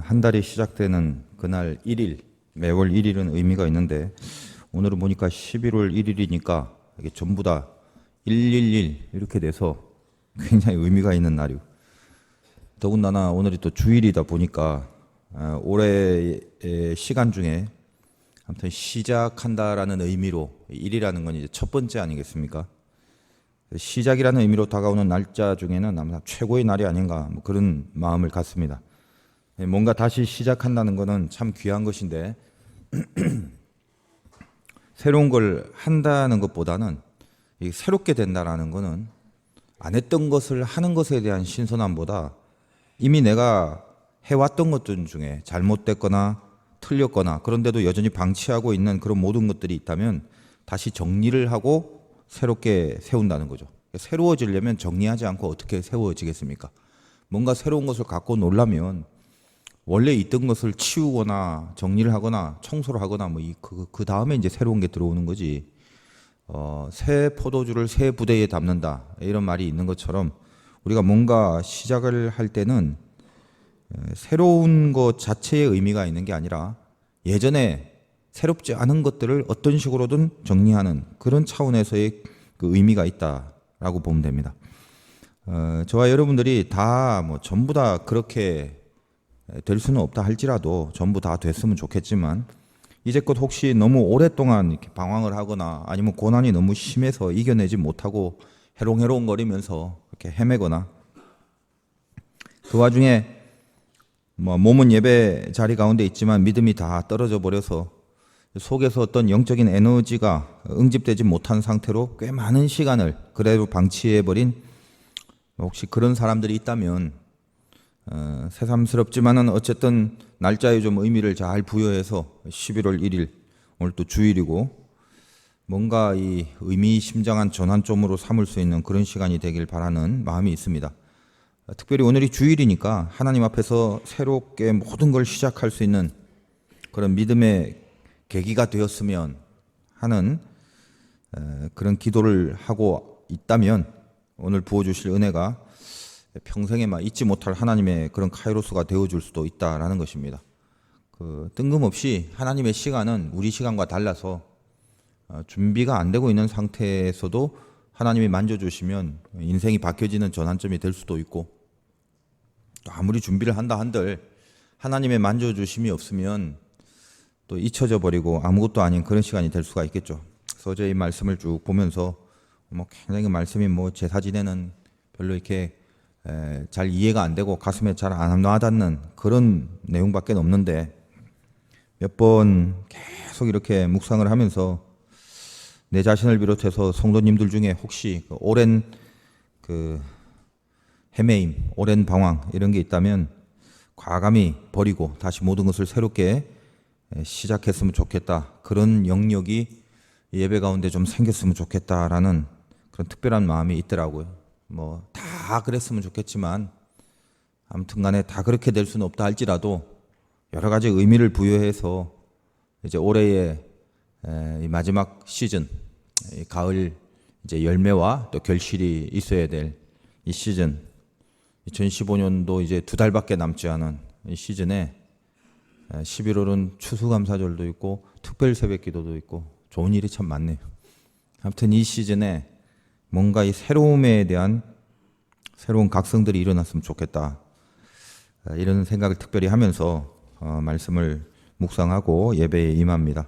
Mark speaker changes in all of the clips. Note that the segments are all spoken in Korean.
Speaker 1: 한 달이 시작되는 그날 1일, 매월 1일은 의미가 있는데 오늘은 보니까 11월 1일이니까 이게 전부 다 111 이렇게 돼서 굉장히 의미가 있는 날이고, 더군다나 오늘이 또 주일이다 보니까 올해의 시간 중에 아무튼 시작한다라는 의미로 1이라는 건 이제 첫 번째 아니겠습니까? 시작이라는 의미로 다가오는 날짜 중에는 아마 최고의 날이 아닌가, 뭐 그런 마음을 갖습니다. 뭔가 다시 시작한다는 것은 참 귀한 것인데 새로운 걸 한다는 것보다는 새롭게 된다라는 것은 안 했던 것을 하는 것에 대한 신선함보다 이미 내가 해왔던 것들 중에 잘못됐거나 틀렸거나 그런데도 여전히 방치하고 있는 그런 모든 것들이 있다면 다시 정리를 하고 새롭게 세운다는 거죠. 새로워지려면 정리하지 않고 어떻게 세워지겠습니까? 뭔가 새로운 것을 갖고 놀라면 원래 있던 것을 치우거나 정리를 하거나 청소를 하거나 뭐 그 다음에 이제 새로운 게 들어오는 거지. 새 포도주를 새 부대에 담는다 이런 말이 있는 것처럼 우리가 뭔가 시작을 할 때는 새로운 것 자체의 의미가 있는 게 아니라 예전에 새롭지 않은 것들을 어떤 식으로든 정리하는 그런 차원에서의 그 의미가 있다라고 보면 됩니다. 저와 여러분들이 다 뭐 전부 다 그렇게 될 수는 없다 할지라도 전부 다 됐으면 좋겠지만 이제껏 혹시 너무 오랫동안 이렇게 방황을 하거나 아니면 고난이 너무 심해서 이겨내지 못하고 해롱해롱거리면서 이렇게 헤매거나 그 와중에 뭐 몸은 예배 자리 가운데 있지만 믿음이 다 떨어져 버려서 속에서 어떤 영적인 에너지가 응집되지 못한 상태로 꽤 많은 시간을 그대로 방치해버린 혹시 그런 사람들이 있다면 새삼스럽지만은 어쨌든 날짜에 좀 의미를 잘 부여해서 11월 1일 오늘 또 주일이고 뭔가 이 의미심장한 전환점으로 삼을 수 있는 그런 시간이 되길 바라는 마음이 있습니다. 특별히 오늘이 주일이니까 하나님 앞에서 새롭게 모든 걸 시작할 수 있는 그런 믿음의 계기가 되었으면 하는 그런 기도를 하고 있다면 오늘 부어주실 은혜가 평생에 막 잊지 못할 하나님의 그런 카이로스가 되어줄 수도 있다라는 것입니다. 뜬금없이 하나님의 시간은 우리 시간과 달라서 준비가 안 되고 있는 상태에서도 하나님이 만져주시면 인생이 바뀌어지는 전환점이 될 수도 있고 또 아무리 준비를 한다 한들 하나님의 만져주심이 없으면 또 잊혀져 버리고 아무것도 아닌 그런 시간이 될 수가 있겠죠. 서재의 말씀을 쭉 보면서 굉장히 말씀이 제사 지내는 별로 이렇게 잘 이해가 안 되고 가슴에 잘 안 와닿는 그런 내용밖에 없는데 몇 번 계속 이렇게 묵상을 하면서 내 자신을 비롯해서 성도님들 중에 혹시 오랜 헤매임, 오랜 방황 이런 게 있다면 과감히 버리고 다시 모든 것을 새롭게 시작했으면 좋겠다. 그런 영역이 예배 가운데 좀 생겼으면 좋겠다라는 그런 특별한 마음이 있더라고요. 다 그랬으면 좋겠지만 아무튼 간에 다 그렇게 될 수는 없다 할지라도 여러 가지 의미를 부여해서 이제 올해의 이 마지막 시즌, 이 가을 이제 열매와 또 결실이 있어야 될 이 시즌, 2015년도 이제 2달밖에 남지 않은 이 시즌에 11월은 추수감사절도 있고 특별 새벽기도도 있고 좋은 일이 참 많네요. 아무튼 이 시즌에 뭔가 이 새로움에 대한 새로운 각성들이 일어났으면 좋겠다. 이런 생각을 특별히 하면서 말씀을 묵상하고 예배에 임합니다.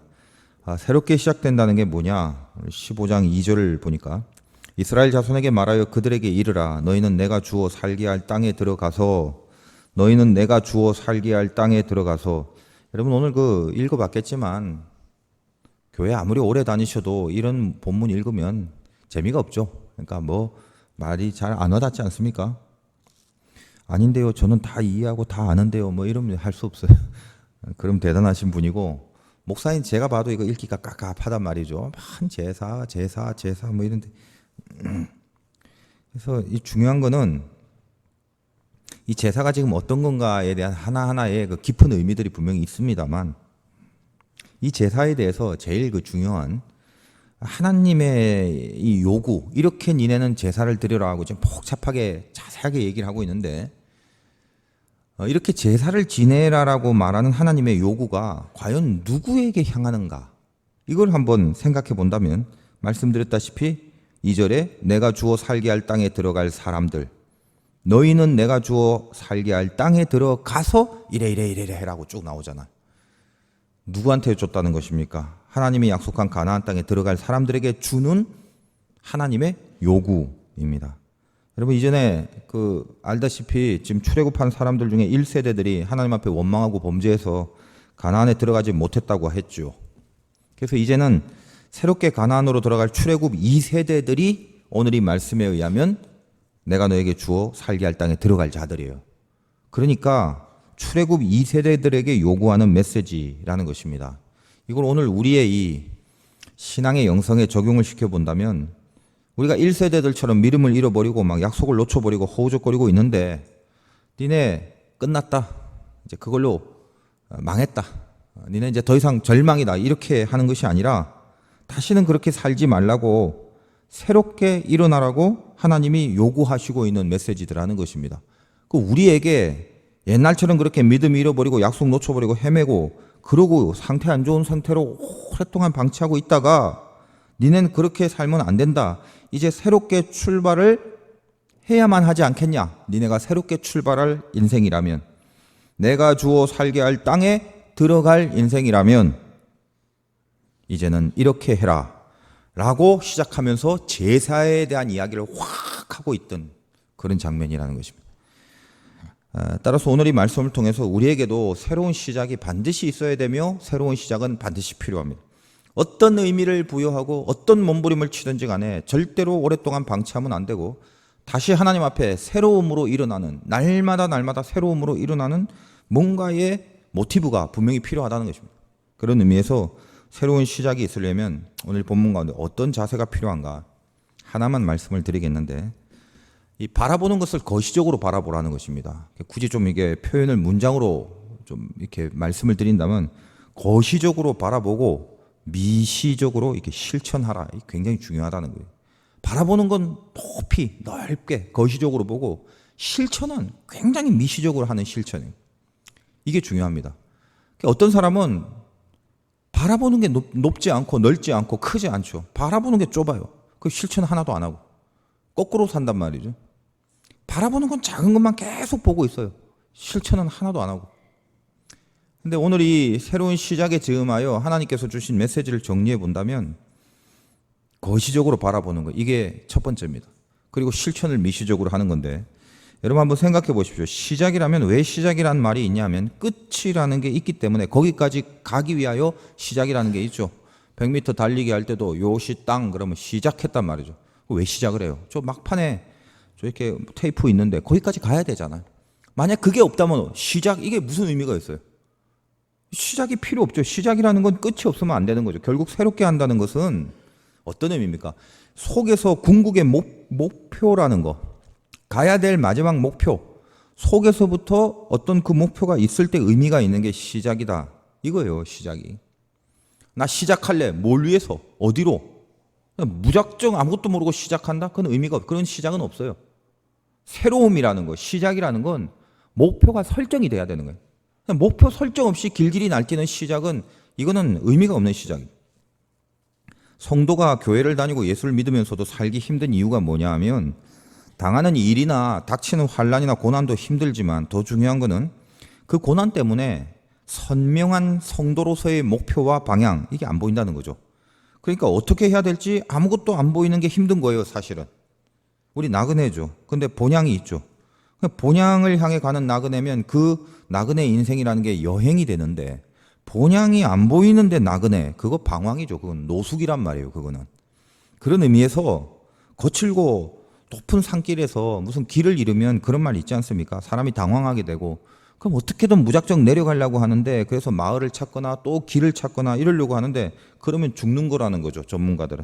Speaker 1: 새롭게 시작된다는 게 뭐냐? 15장 2절을 보니까 이스라엘 자손에게 말하여 그들에게 이르라 너희는 내가 주어 살게 할 땅에 들어가서 너희는 내가 주어 살게 할 땅에 들어가서 여러분 오늘 읽어봤겠지만 교회 아무리 오래 다니셔도 이런 본문 읽으면 재미가 없죠. 그러니까 말이 잘 안 와닿지 않습니까? 아닌데요. 저는 다 이해하고 다 아는데요. 이러면 할 수 없어요. 그럼 대단하신 분이고 목사인 제가 봐도 이거 읽기가 깝깝하단 말이죠. 한 제사 이런데 그래서 이 중요한 거는 이 제사가 지금 어떤 건가에 대한 하나하나의 그 깊은 의미들이 분명히 있습니다만 이 제사에 대해서 제일 중요한 하나님의 이 요구, 이렇게 니네는 제사를 드리라 하고 좀 복잡하게 자세하게 얘기를 하고 있는데 이렇게 제사를 지내라라고 말하는 하나님의 요구가 과연 누구에게 향하는가? 이걸 한번 생각해 본다면 말씀드렸다시피 2절에 내가 주어 살게 할 땅에 들어갈 사람들, 너희는 내가 주어 살게 할 땅에 들어가서 이래 해라고 쭉 나오잖아요. 누구한테 줬다는 것입니까? 하나님이 약속한 가나안 땅에 들어갈 사람들에게 주는 하나님의 요구입니다. 여러분 이전에 알다시피 지금 출애굽한 사람들 중에 1세대들이 하나님 앞에 원망하고 범죄해서 가나안에 들어가지 못했다고 했죠. 그래서 이제는 새롭게 가나안으로 들어갈 출애굽 2세대들이 오늘 이 말씀에 의하면 내가 너에게 주어 살게 할 땅에 들어갈 자들이에요. 그러니까 출애굽 2세대들에게 요구하는 메시지라는 것입니다. 이걸 오늘 우리의 이 신앙의 영성에 적용을 시켜본다면 우리가 1세대들처럼 믿음을 잃어버리고 막 약속을 놓쳐버리고 허우적거리고 있는데 니네 끝났다. 이제 그걸로 망했다. 니네 이제 더 이상 절망이다. 이렇게 하는 것이 아니라 다시는 그렇게 살지 말라고 새롭게 일어나라고 하나님이 요구하시고 있는 메시지들하는 것입니다. 우리에게 옛날처럼 그렇게 믿음 잃어버리고 약속 놓쳐버리고 헤매고 그러고 상태 안 좋은 상태로 오랫동안 방치하고 있다가 니네는 그렇게 살면 안 된다. 이제 새롭게 출발을 해야만 하지 않겠냐. 니네가 새롭게 출발할 인생이라면, 내가 주어 살게 할 땅에 들어갈 인생이라면 이제는 이렇게 해라 라고 시작하면서 제사에 대한 이야기를 확 하고 있던 그런 장면이라는 것입니다. 따라서 오늘 이 말씀을 통해서 우리에게도 새로운 시작이 반드시 있어야 되며 새로운 시작은 반드시 필요합니다. 어떤 의미를 부여하고 어떤 몸부림을 치든지 간에 절대로 오랫동안 방치하면 안 되고 다시 하나님 앞에 새로움으로 일어나는, 날마다 새로움으로 일어나는 뭔가의 모티브가 분명히 필요하다는 것입니다. 그런 의미에서 새로운 시작이 있으려면 오늘 본문 가운데 어떤 자세가 필요한가 하나만 말씀을 드리겠는데, 이 바라보는 것을 거시적으로 바라보라는 것입니다. 굳이 좀 이게 표현을 문장으로 좀 이렇게 말씀을 드린다면 거시적으로 바라보고 미시적으로 이렇게 실천하라. 이게 굉장히 중요하다는 거예요. 바라보는 건 높이 넓게 거시적으로 보고 실천은 굉장히 미시적으로 하는 실천이에요. 이게 중요합니다. 어떤 사람은 바라보는 게 높지 않고 넓지 않고 크지 않죠. 바라보는 게 좁아요. 그 실천 하나도 안 하고 거꾸로 산단 말이죠. 바라보는 건 작은 것만 계속 보고 있어요. 실천은 하나도 안 하고. 근데 오늘 이 새로운 시작에 즈음하여 하나님께서 주신 메시지를 정리해 본다면 거시적으로 바라보는 거, 이게 첫 번째입니다. 그리고 실천을 미시적으로 하는 건데, 여러분 한번 생각해 보십시오. 시작이라면 왜 시작이라는 말이 있냐면 끝이라는 게 있기 때문에 거기까지 가기 위하여 시작이라는 게 있죠. 100m 달리기 할 때도 요시 땅 그러면 시작했단 말이죠. 왜 시작을 해요? 저 막판에 저 이렇게 테이프 있는데 거기까지 가야 되잖아요. 만약 그게 없다면 시작, 이게 무슨 의미가 있어요? 시작이 필요 없죠. 시작이라는 건 끝이 없으면 안 되는 거죠. 결국 새롭게 한다는 것은 어떤 의미입니까? 속에서 궁극의 목표라는 거, 가야 될 마지막 목표, 속에서부터 어떤 그 목표가 있을 때 의미가 있는 게 시작이다. 이거예요, 시작이. 나 시작할래. 뭘 위해서? 어디로? 무작정 아무것도 모르고 시작한다? 그건 의미가 없어요. 그런 시작은 없어요. 새로움이라는 거, 시작이라는 건 목표가 설정이 돼야 되는 거예요. 목표 설정 없이 길길이 날뛰는 시작은 이거는 의미가 없는 시작이에요. 성도가 교회를 다니고 예수를 믿으면서도 살기 힘든 이유가 뭐냐 하면 당하는 일이나 닥치는 환난이나 고난도 힘들지만 더 중요한 거는 그 고난 때문에 선명한 성도로서의 목표와 방향, 이게 안 보인다는 거죠. 그러니까 어떻게 해야 될지 아무것도 안 보이는 게 힘든 거예요, 사실은. 우리 나그네죠. 근데 본향이 있죠. 본향을 향해 가는 나그네면 그 나그네 인생이라는 게 여행이 되는데 본향이 안 보이는데 나그네, 그거 방황이죠. 그건 노숙이란 말이에요. 그거는. 그런 의미에서 거칠고 높은 산길에서 무슨 길을 잃으면 그런 말 있지 않습니까? 사람이 당황하게 되고 그럼 어떻게든 무작정 내려가려고 하는데 그래서 마을을 찾거나 또 길을 찾거나 이러려고 하는데 그러면 죽는 거라는 거죠. 전문가들은.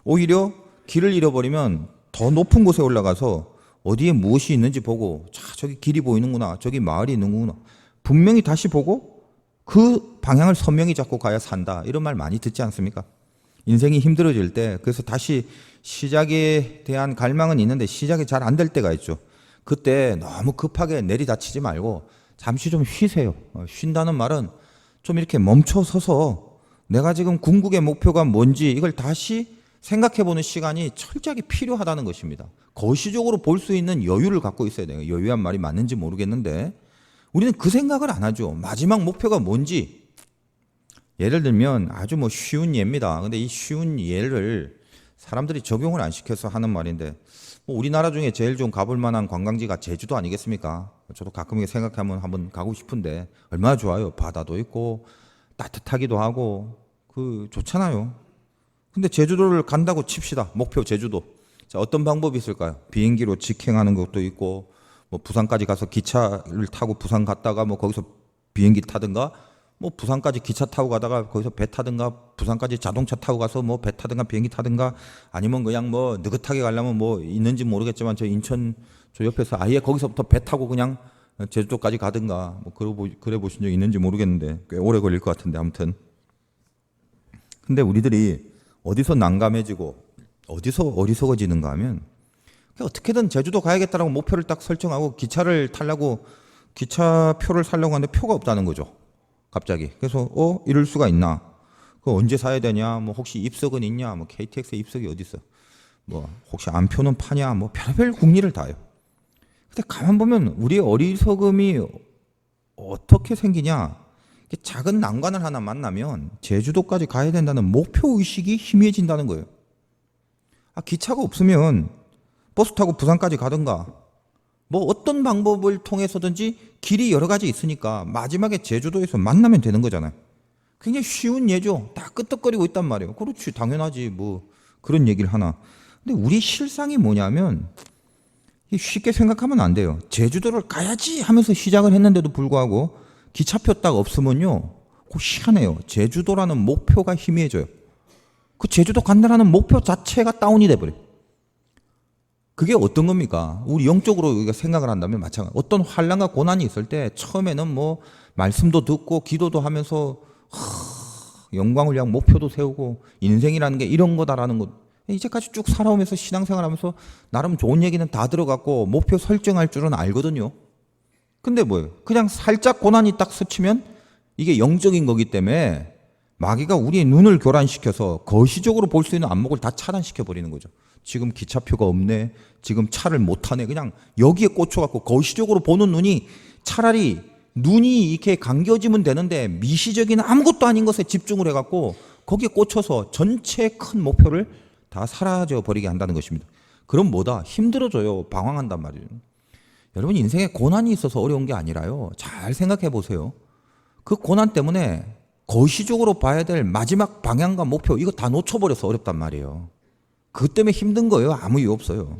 Speaker 1: 오히려 길을 잃어버리면 더 높은 곳에 올라가서 어디에 무엇이 있는지 보고 자, 저기 길이 보이는구나. 저기 마을이 있는구나. 분명히 다시 보고 그 방향을 선명히 잡고 가야 산다. 이런 말 많이 듣지 않습니까? 인생이 힘들어질 때 그래서 다시 시작에 대한 갈망은 있는데 시작이 잘 안 될 때가 있죠. 그때 너무 급하게 내리다치지 말고 잠시 좀 쉬세요. 쉰다는 말은 좀 이렇게 멈춰서서 내가 지금 궁극의 목표가 뭔지 이걸 다시 생각해보는 시간이 철저하게 필요하다는 것입니다. 거시적으로 볼 수 있는 여유를 갖고 있어야 돼요. 여유한 말이 맞는지 모르겠는데 우리는 그 생각을 안 하죠. 마지막 목표가 뭔지. 예를 들면 아주 뭐 쉬운 예입니다. 근데 이 쉬운 예를 사람들이 적용을 안 시켜서 하는 말인데 뭐 우리나라 중에 제일 좀 가볼 만한 관광지가 제주도 아니겠습니까? 저도 가끔 생각하면 한번 가고 싶은데 얼마나 좋아요. 바다도 있고 따뜻하기도 하고 좋잖아요. 근데 제주도를 간다고 칩시다. 목표 제주도. 자, 어떤 방법이 있을까요? 비행기로 직행하는 것도 있고 뭐 부산까지 가서 기차를 타고 부산 갔다가 뭐 거기서 비행기 타든가 뭐 부산까지 기차 타고 가다가 거기서 배 타든가 부산까지 자동차 타고 가서 뭐 배 타든가 비행기 타든가 아니면 그냥 뭐 느긋하게 가려면 뭐 있는지 모르겠지만 저 인천 저 옆에서 아예 거기서부터 배 타고 그냥 제주도까지 가든가 뭐 그래 보신 적 있는지 모르겠는데 꽤 오래 걸릴 것 같은데 아무튼 근데 우리들이 어디서 난감해지고 어디서 어리석어지는가 하면 어떻게든 제주도 가야겠다라고 목표를 딱 설정하고 기차를 타려고 기차표를 사려고 하는데 표가 없다는 거죠. 갑자기. 그래서 이럴 수가 있나? 그거 언제 사야 되냐? 뭐 혹시 입석은 있냐? 뭐 KTX에 입석이 어디 있어? 뭐 혹시 안표는 파냐? 뭐 별별 궁리를 다 해요. 근데 가만 보면 우리의 어리석음이 어떻게 생기냐? 작은 난관을 하나 만나면 제주도까지 가야 된다는 목표 의식이 희미해진다는 거예요. 기차가 없으면 버스 타고 부산까지 가든가 뭐 어떤 방법을 통해서든지 길이 여러 가지 있으니까 마지막에 제주도에서 만나면 되는 거잖아요. 굉장히 쉬운 예죠. 다 끄떡거리고 있단 말이에요. 그렇지, 당연하지. 뭐 그런 얘기를 하나. 근데 우리 실상이 뭐냐면 쉽게 생각하면 안 돼요. 제주도를 가야지 하면서 시작을 했는데도 불구하고 기차표 딱 없으면요, 희한해요. 제주도라는 목표가 희미해져요. 그 제주도 간다라는 목표 자체가 다운이 돼버려요. 그게 어떤 겁니까? 우리 영적으로 우리가 생각을 한다면 마찬가지. 어떤 환난과 고난이 있을 때 처음에는 뭐 말씀도 듣고 기도도 하면서 영광을 위한 목표도 세우고 인생이라는 게 이런 거다라는 것. 이제까지 쭉 살아오면서 신앙생활하면서 나름 좋은 얘기는 다 들어갔고 목표 설정할 줄은 알거든요. 근데 뭐예요? 그냥 살짝 고난이 딱 스치면 이게 영적인 거기 때문에 마귀가 우리의 눈을 교란시켜서 거시적으로 볼 수 있는 안목을 다 차단시켜 버리는 거죠. 지금 기차표가 없네. 지금 차를 못 타네. 그냥 여기에 꽂혀갖고 거시적으로 보는 눈이 차라리 눈이 이렇게 감겨지면 되는데 미시적인 아무것도 아닌 것에 집중을 해갖고 거기에 꽂혀서 전체 큰 목표를 다 사라져 버리게 한다는 것입니다. 그럼 뭐다? 힘들어져요. 방황한단 말이에요. 여러분 인생에 고난이 있어서 어려운 게 아니라요. 잘 생각해 보세요. 그 고난 때문에 거시적으로 봐야 될 마지막 방향과 목표 이거 다 놓쳐버려서 어렵단 말이에요. 그것 때문에 힘든 거예요. 아무 이유 없어요.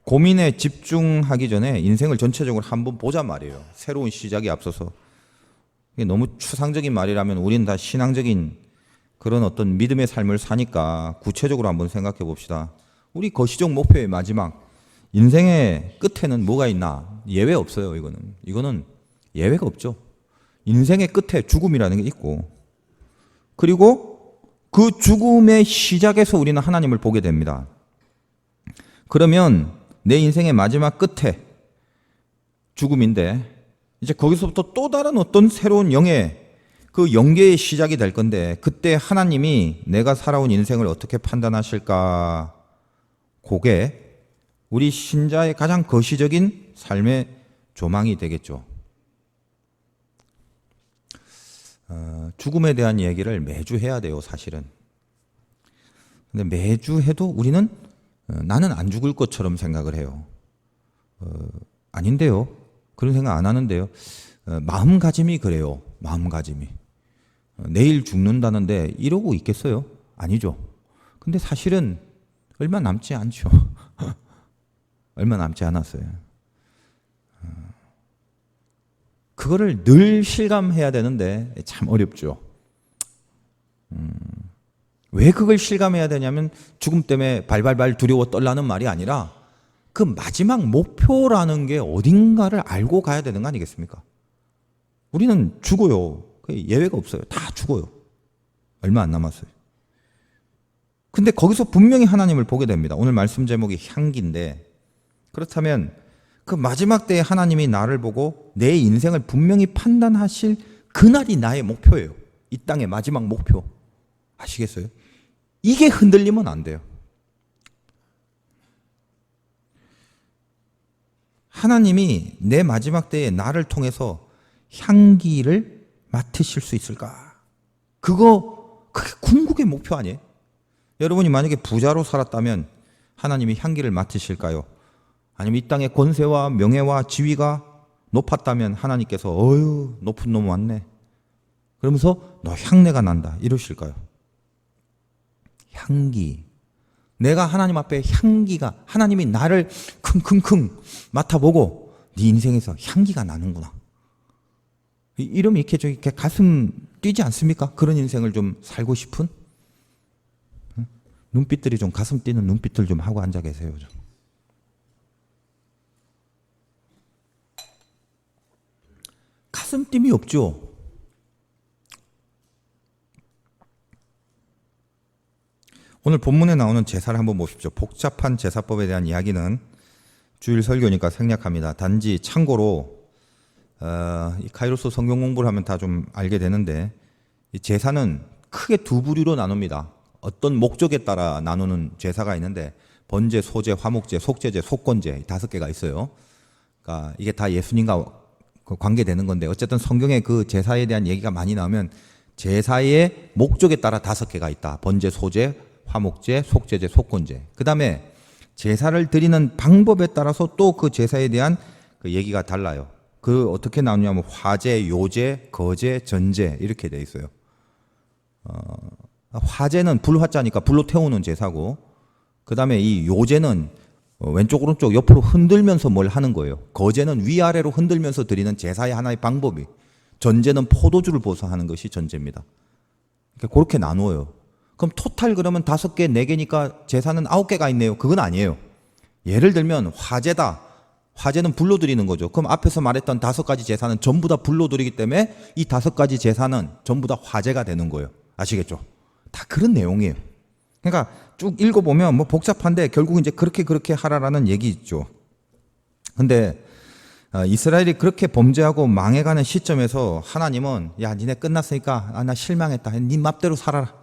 Speaker 1: 고민에 집중하기 전에 인생을 전체적으로 한번 보자 말이에요. 새로운 시작이 앞서서. 이게 너무 추상적인 말이라면 우리는 다 신앙적인 그런 어떤 믿음의 삶을 사니까 구체적으로 한번 생각해 봅시다. 우리 거시적 목표의 마지막 인생의 끝에는 뭐가 있나? 예외 없어요. 이거는 예외가 없죠. 인생의 끝에 죽음이라는 게 있고 그리고 그 죽음의 시작에서 우리는 하나님을 보게 됩니다. 그러면 내 인생의 마지막 끝에 죽음인데 이제 거기서부터 또 다른 어떤 새로운 그 영계의 시작이 될 건데 그때 하나님이 내가 살아온 인생을 어떻게 판단하실까? 그게 우리 신자의 가장 거시적인 삶의 조망이 되겠죠. 죽음에 대한 얘기를 매주 해야 돼요, 사실은. 근데 매주 해도 우리는 나는 안 죽을 것처럼 생각을 해요. 아닌데요. 그런 생각 안 하는데요. 마음가짐이 그래요. 마음가짐이. 내일 죽는다는데 이러고 있겠어요? 아니죠. 근데 사실은 얼마 남지 않죠. 얼마 남지 않았어요. 그거를 늘 실감해야 되는데 참 어렵죠. 왜 그걸 실감해야 되냐면 죽음 때문에 발발발 두려워 떨라는 말이 아니라 그 마지막 목표라는 게 어딘가를 알고 가야 되는 거 아니겠습니까? 우리는 죽어요. 예외가 없어요. 다 죽어요. 얼마 안 남았어요. 근데 거기서 분명히 하나님을 보게 됩니다. 오늘 말씀 제목이 향기인데 그렇다면 그 마지막 때에 하나님이 나를 보고 내 인생을 분명히 판단하실 그날이 나의 목표예요. 이 땅의 마지막 목표. 아시겠어요? 이게 흔들리면 안 돼요. 하나님이 내 마지막 때에 나를 통해서 향기를 맡으실 수 있을까? 그게 궁극의 목표 아니에요? 여러분이 만약에 부자로 살았다면 하나님이 향기를 맡으실까요? 아니면 이 땅의 권세와 명예와 지위가 높았다면 하나님께서 어휴 높은 놈 왔네 그러면서 너 향내가 난다 이러실까요? 향기. 내가 하나님 앞에 향기가 하나님이 나를 킁킁킁 맡아보고 네 인생에서 향기가 나는구나. 이러면 이렇게 가슴 뛰지 않습니까? 그런 인생을 좀 살고 싶은? 눈빛들이 좀 가슴 뛰는 눈빛들 좀 하고 앉아 계세요. 좀. 가슴 뜸이 없죠. 오늘 본문에 나오는 제사를 한번 보십시오. 복잡한 제사법에 대한 이야기는 주일 설교니까 생략합니다. 단지 참고로 이 카이로스 성경 공부를 하면 다 좀 알게 되는데 이 제사는 크게 두 부류로 나눕니다. 어떤 목적에 따라 나누는 제사가 있는데 번제, 소제, 화목제, 속제제, 속건제 5개가 있어요. 그러니까 이게 다 예수님과 관계되는 건데 어쨌든 성경에 그 제사에 대한 얘기가 많이 나오면 제사의 목적에 따라 5개가 있다. 번제, 소제, 화목제, 속제제, 속건제. 그 다음에 제사를 드리는 방법에 따라서 또 그 제사에 대한 그 얘기가 달라요. 그 어떻게 나누냐면 화제, 요제, 거제, 전제 이렇게 돼 있어요. 화제는 불화자니까 불로 태우는 제사고 그 다음에 이 요제는 왼쪽 오른쪽 옆으로 흔들면서 뭘 하는 거예요. 거제는 위아래로 흔들면서 드리는 제사의 하나의 방법이. 전제는 포도주를 부어서 하는 것이 전제입니다. 그렇게 나누어요. 그럼 토탈 그러면 5개, 4개니까 제사는 9개가 있네요. 그건 아니에요. 예를 들면 화제다. 화제는 불로 드리는 거죠. 그럼 앞에서 말했던 5가지 제사는 전부 다 불로 드리기 때문에 이 5가지 제사는 전부 다 화제가 되는 거예요. 아시겠죠? 다 그런 내용이에요. 그러니까 쭉 읽어보면 뭐 복잡한데 결국 이제 그렇게 하라라는 얘기 있죠. 근데 이스라엘이 그렇게 범죄하고 망해가는 시점에서 하나님은 야 니네 끝났으니까 나 실망했다. 네 맘대로 살아라.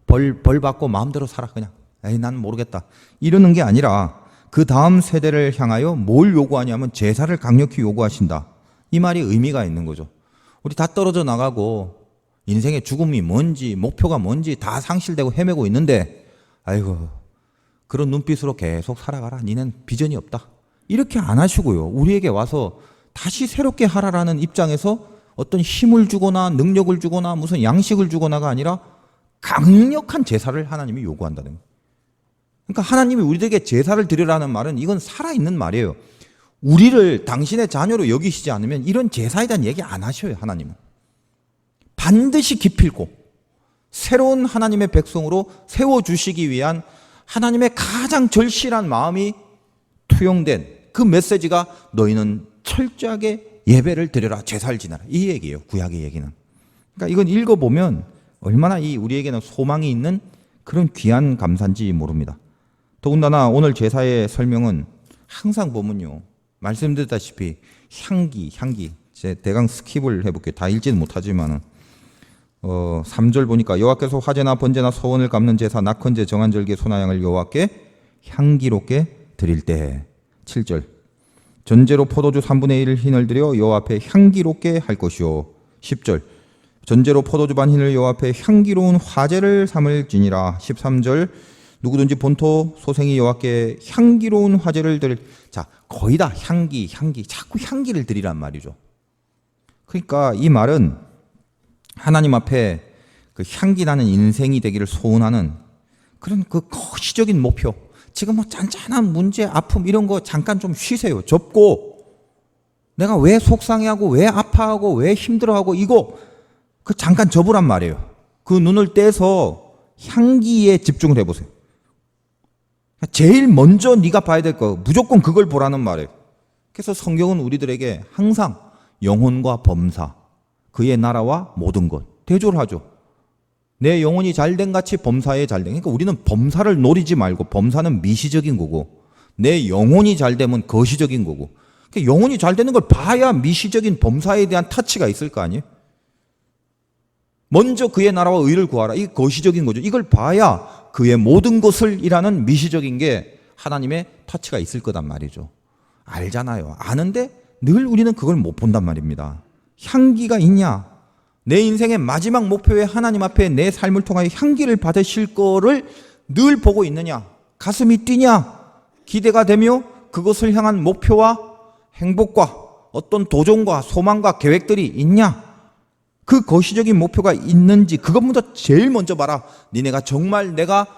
Speaker 1: 벌 받고 마음대로 살아 그냥. 에이 난 모르겠다. 이러는 게 아니라 그 다음 세대를 향하여 뭘 요구하냐면 제사를 강력히 요구하신다. 이 말이 의미가 있는 거죠. 우리 다 떨어져 나가고 인생의 죽음이 뭔지 목표가 뭔지 다 상실되고 헤매고 있는데 아이고 그런 눈빛으로 계속 살아가라. 니는 비전이 없다. 이렇게 안 하시고요. 우리에게 와서 다시 새롭게 하라라는 입장에서 어떤 힘을 주거나 능력을 주거나 무슨 양식을 주거나가 아니라 강력한 제사를 하나님이 요구한다는 거예요. 그러니까 하나님이 우리들에게 제사를 드리라는 말은 이건 살아있는 말이에요. 우리를 당신의 자녀로 여기시지 않으면 이런 제사에 대한 얘기 안 하셔요. 하나님은. 반드시 기필코 새로운 하나님의 백성으로 세워주시기 위한 하나님의 가장 절실한 마음이 투영된 그 메시지가 너희는 철저하게 예배를 드려라 제사를 지내라 이 얘기예요. 구약의 얘기는. 그러니까 이건 읽어보면 얼마나 우리에게는 소망이 있는 그런 귀한 감사인지 모릅니다. 더군다나 오늘 제사의 설명은 항상 보면요. 말씀드렸다시피 향기. 제 대강 스킵을 해볼게요. 다 읽지는 못하지만은 3절 보니까 여호와께서 화제나 번제나 소원을 갚는 제사 낙헌제 정한절기 소나양을 여호와께 향기롭게 드릴 때 7절 전제로 포도주 3분의 1 흰을 드려 여호와 앞에 향기롭게 할 것이요 10절 전제로 포도주 반 흰을 여호와 앞에 향기로운 화제를 삼을지니라 13절 누구든지 본토 소생이 여호와께 향기로운 화제를 드릴 자 거의 다 향기 자꾸 향기를 드리란 말이죠. 그러니까 이 말은 하나님 앞에 그 향기 나는 인생이 되기를 소원하는 그런 그 거시적인 목표. 지금 뭐 짠짠한 문제, 아픔 이런 거 잠깐 좀 쉬세요. 접고 내가 왜 속상해하고 왜 아파하고 왜 힘들어하고 이거 그 잠깐 접으란 말이에요. 그 눈을 떼서 향기에 집중을 해보세요. 제일 먼저 네가 봐야 될 거 무조건 그걸 보라는 말이에요. 그래서 성경은 우리들에게 항상 영혼과 범사 그의 나라와 모든 것 대조를 하죠. 내 영혼이 잘된 같이 범사에 잘된. 그러니까 우리는 범사를 노리지 말고 범사는 미시적인 거고 내 영혼이 잘되면 거시적인 거고 그러니까 영혼이 잘 되는 걸 봐야 미시적인 범사에 대한 터치가 있을 거 아니에요? 먼저 그의 나라와 의를 구하라. 이게 거시적인 거죠. 이걸 봐야 그의 모든 것을 이라는 미시적인 게 하나님의 터치가 있을 거단 말이죠. 알잖아요. 아는데 늘 우리는 그걸 못 본단 말입니다. 향기가 있냐? 내 인생의 마지막 목표에 하나님 앞에 내 삶을 통하여 향기를 받으실 거를 늘 보고 있느냐? 가슴이 뛰냐? 기대가 되며 그것을 향한 목표와 행복과 어떤 도전과 소망과 계획들이 있냐? 그 거시적인 목표가 있는지 그것부터 제일 먼저 봐라. 니네가 정말 내가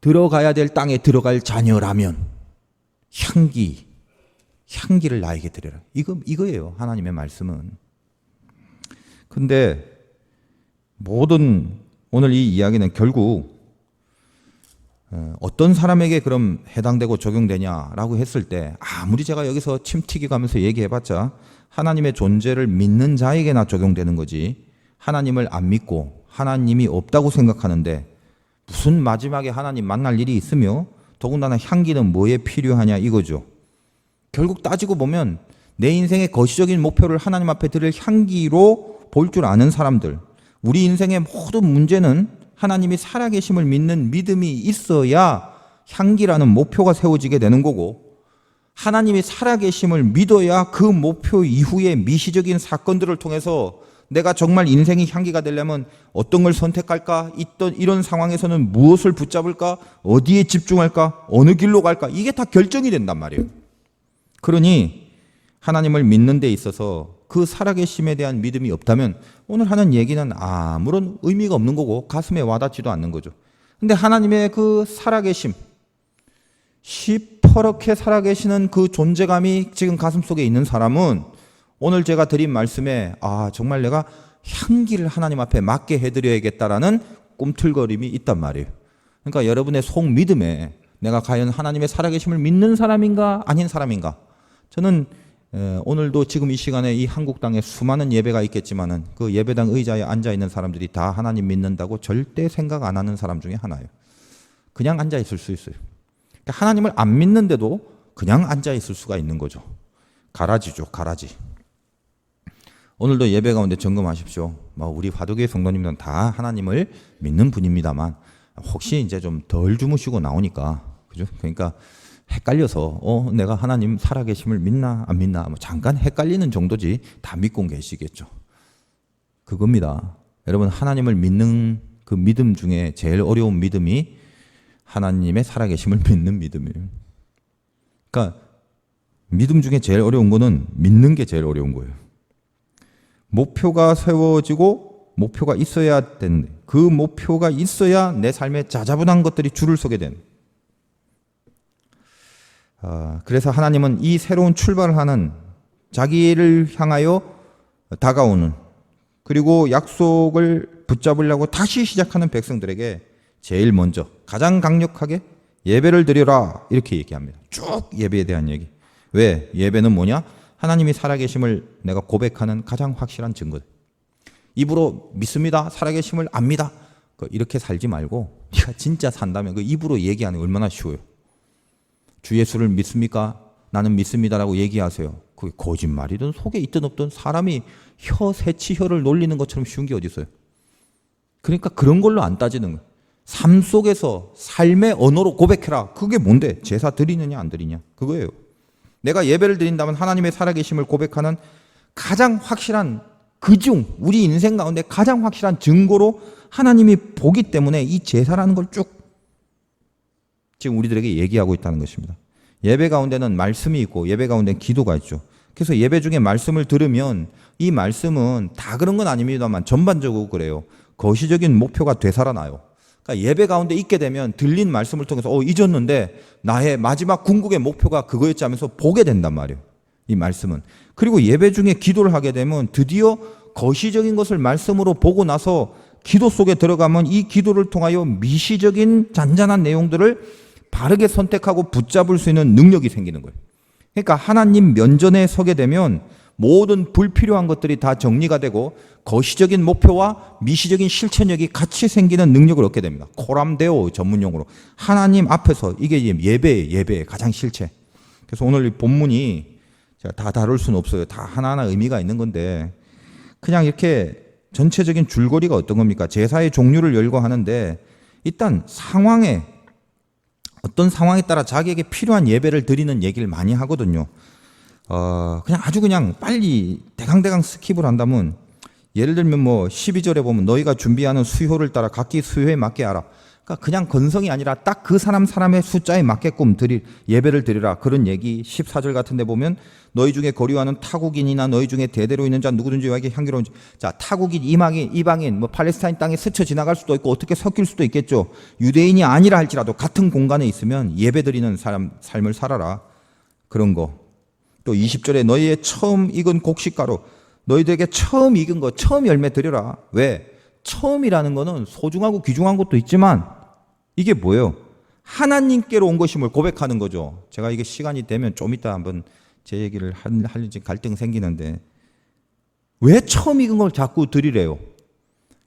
Speaker 1: 들어가야 될 땅에 들어갈 자녀라면 향기를 나에게 드려라. 이거예요. 하나님의 말씀은. 근데 모든 오늘 이 이야기는 결국 어떤 사람에게 그럼 해당되고 적용되냐라고 했을 때 아무리 제가 여기서 침 튀기가면서 얘기해봤자 하나님의 존재를 믿는 자에게나 적용되는 거지, 하나님을 안 믿고 하나님이 없다고 생각하는데 무슨 마지막에 하나님 만날 일이 있으며 더군다나 향기는 뭐에 필요하냐 이거죠. 결국 따지고 보면 내 인생의 거시적인 목표를 하나님 앞에 드릴 향기로 볼 줄 아는 사람들, 우리 인생의 모든 문제는 하나님이 살아계심을 믿는 믿음이 있어야 향기라는 목표가 세워지게 되는 거고, 하나님이 살아계심을 믿어야 그 목표 이후의 미시적인 사건들을 통해서 내가 정말 인생이 향기가 되려면 어떤 걸 선택할까? 이런 상황에서는 무엇을 붙잡을까? 어디에 집중할까? 어느 길로 갈까? 이게 다 결정이 된단 말이에요. 그러니 하나님을 믿는 데 있어서 그 살아계심에 대한 믿음이 없다면 오늘 하는 얘기는 아무런 의미가 없는 거고 가슴에 와닿지도 않는 거죠. 근데 하나님의 그 살아계심, 시퍼렇게 살아계시는 그 존재감이 지금 가슴속에 있는 사람은 오늘 제가 드린 말씀에 정말 내가 향기를 하나님 앞에 맡게 해드려야겠다라는 꿈틀거림이 있단 말이에요. 그러니까 여러분의 속 믿음에 내가 과연 하나님의 살아계심을 믿는 사람인가 아닌 사람인가, 저는 오늘도 지금 이 시간에 이 한국 땅에 수많은 예배가 있겠지만은 그 예배당 의자에 앉아 있는 사람들이 다 하나님 믿는다고 절대 생각 안 하는 사람 중에 하나예요. 그냥 앉아 있을 수 있어요. 그러니까 하나님을 안 믿는데도 그냥 앉아 있을 수가 있는 거죠. 가라지죠, 가라지. 오늘도 예배 가운데 점검하십시오. 우리 화두교회 성도님들은 다 하나님을 믿는 분입니다만 혹시 이제 좀 덜 주무시고 나오니까, 그죠? 그러니까 헷갈려서 내가 하나님 살아계심을 믿나 안 믿나 잠깐 헷갈리는 정도지 다 믿고 계시겠죠. 그겁니다. 여러분, 하나님을 믿는 그 믿음 중에 제일 어려운 믿음이 하나님의 살아계심을 믿는 믿음이에요. 그러니까 믿음 중에 제일 어려운 거는 믿는 게 제일 어려운 거예요. 목표가 세워지고 목표가 있어야 되는데 그 목표가 있어야 내 삶에 자자분한 것들이 줄을 서게 된. 그래서 하나님은 이 새로운 출발을 하는 자기를 향하여 다가오는, 그리고 약속을 붙잡으려고 다시 시작하는 백성들에게 제일 먼저 가장 강력하게 예배를 드려라 이렇게 얘기합니다. 쭉 예배에 대한 얘기. 왜? 예배는 뭐냐? 하나님이 살아계심을 내가 고백하는 가장 확실한 증거. 입으로 믿습니다, 살아계심을 압니다, 이렇게 살지 말고 네가 진짜 산다면 그 입으로 얘기하는 게 얼마나 쉬워요. 주 예수를 믿습니까? 나는 믿습니다라고 얘기하세요. 그게 거짓말이든 속에 있든 없든 사람이 새치혀를 놀리는 것처럼 쉬운 게 어디 있어요. 그러니까 그런 걸로 안 따지는 거예요. 삶 속에서 삶의 언어로 고백해라. 그게 뭔데? 제사 드리느냐 안 드리냐 그거예요. 내가 예배를 드린다면 하나님의 살아계심을 고백하는 가장 확실한, 그중 우리 인생 가운데 가장 확실한 증거로 하나님이 보기 때문에 이 제사라는 걸 쭉 지금 우리들에게 얘기하고 있다는 것입니다. 예배 가운데는 말씀이 있고 예배 가운데는 기도가 있죠. 그래서 예배 중에 말씀을 들으면 이 말씀은 다 그런 건 아닙니다만 전반적으로 그래요. 거시적인 목표가 되살아나요. 그러니까 예배 가운데 있게 되면 들린 말씀을 통해서 잊었는데 나의 마지막 궁극의 목표가 그거였지 하면서 보게 된단 말이에요. 이 말씀은. 그리고 예배 중에 기도를 하게 되면 드디어 거시적인 것을 말씀으로 보고 나서 기도 속에 들어가면 이 기도를 통하여 미시적인 잔잔한 내용들을 바르게 선택하고 붙잡을 수 있는 능력이 생기는 거예요. 그러니까 하나님 면전에 서게 되면 모든 불필요한 것들이 다 정리가 되고 거시적인 목표와 미시적인 실천력이 같이 생기는 능력을 얻게 됩니다. 코람데오 전문용어로. 하나님 앞에서 이게 예배의 가장 실체. 그래서 오늘 이 본문이 제가 다 다룰 수는 없어요. 다 하나하나 의미가 있는 건데 그냥 이렇게 전체적인 줄거리가 어떤 겁니까? 제사의 종류를 열거하는데 일단 상황에 어떤 상황에 따라 자기에게 필요한 예배를 드리는 얘기를 많이 하거든요. 그냥 아주 그냥 빨리 대강대강 스킵을 한다면 예를 들면 뭐 12절에 보면 너희가 준비하는 수효를 따라 각기 수효에 맞게 하라. 그러니까 그냥 건성이 아니라 딱 그 사람의 숫자에 맞게끔 예배를 드리라. 그런 얘기. 14절 같은 데 보면 너희 중에 거류하는 타국인이나 너희 중에 대대로 있는 자 누구든지 여에게 향기로운 자 타국인, 이방인, 뭐 팔레스타인 땅에 스쳐 지나갈 수도 있고 어떻게 섞일 수도 있겠죠. 유대인이 아니라 할지라도 같은 공간에 있으면 예배 드리는 사람 삶을 살아라. 그런 거. 또 20절에 너희의 처음 익은 곡식가루 너희들에게 처음 익은 거 처음 열매 드려라. 왜? 처음이라는 거는 소중하고 귀중한 것도 있지만 이게 뭐예요? 하나님께로 온 것임을 고백하는 거죠. 제가 이게 시간이 되면 좀 이따 한번 제 얘기를 하려지 갈등 생기는데 왜 처음 익은 걸 자꾸 드리래요?